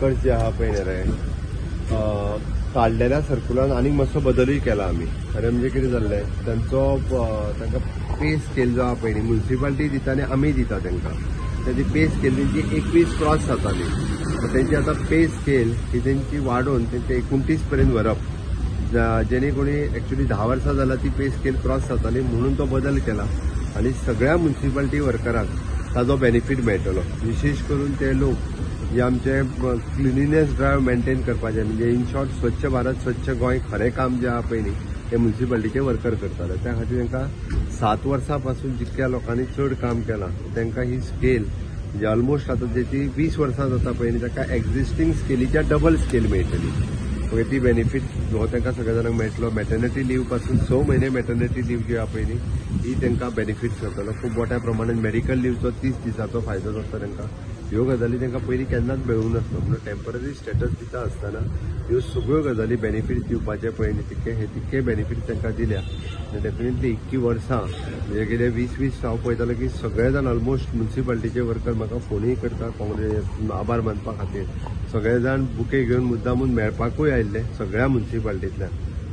कर्ज जे आहा पळय रे काढलेल्या सर्कुलान आनीक मातसो बदलूय केला आमी. अरे म्हणजे कितें जाल्लें तांकां पे स्केल जो आहा पळय न्ही म्युन्सिपालिटी दिता आनी आमी दिता तांकां. तेजी पे स्केल तेंची 21 क्रॉस जाताली. तेंची आतां पे स्केल ही तेंची वाडोवन तेंचे 29 पर्यंत व्हरप. जेणे कोणी एक्चुअली 10 वर्सां जाल्यार ती पे स्केल क्रॉस जाताली म्हणून तो बदल केला आणि सगळ्या म्युन्सिपालिटी वर्करांक ताजो बेनिफीट मेळटलो. विशेष करून ते लोक जे आमचे क्लिनिनेस ड्रायव्ह मेंटेन करपाचे म्हणजे इन शॉर्ट स्वच्छ भारत स्वच्छ गोंय खरें काम जे आहा पळय न्ही ते म्युन्सिपालिटीचे वर्कर करताले. त्या खातीर तांकां 7 वर्सां पासून जितक्या लोकांनी चड काम केलां तांकां ही स्केल म्हणजे ऑलमोस्ट आतां जेची 20 वर्सां जाता पळय न्ही ताका एक्झिस्टींग स्केलीच्या डबल स्केल मेळटली. ती बेनिफीट हो तांकां सगळ्या जाणांक मेळटलो. मॅटर्निटी लीव पासून 6 म्हयने मॅटर्निटी लीव जी आहा पळय न्ही ही तांकां बेनिफीट जातलो. खूब मोठ्या प्रमाणात मेडिकल लीवचो 30 दिसाचो फायदो जाता तांकां. ह्यो गजाली तांकां पयलीं केन्नाच मेळूंक नासलो. म्हणून टेम्पररी स्टेटस दिता आसतना ह्यो सगळ्यो गजाली बेनिफीट दिवपाचे पळय न्ही तितके बेनिफीट तांकां दिल्या. डेफिनेटली 21 वर्सां म्हणजे कितें 20 हांव पळयतालो की सगळे जाण ऑलमोस्ट म्युन्सिपालिटीचे वर्कर म्हाका फोनूय करता काँग्रेस आभार मानपा खातीर. सगळे जाण बुके घेवन मुद्दामून मेळपाकूय आयिल्ले सगळ्या म्युन्सिपालिटींतल्यान.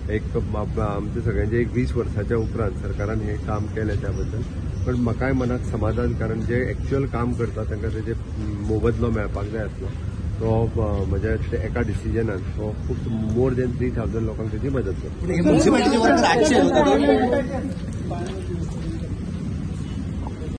आमचे सगळ्यांचे 20 वर्साच्या उपरांत सरकारान हें काम केलें त्या बद्दल. पण म्हाकाय मनाक समाधान कारण जे एक्च्युअल काम करता तांकां तेजे मोबदलो मेळपाक जाय आसलो. तो म्हज्या एका डिसिजनान तो खूब मोर दॅन 3000 लोकांक तेजी मदत करता.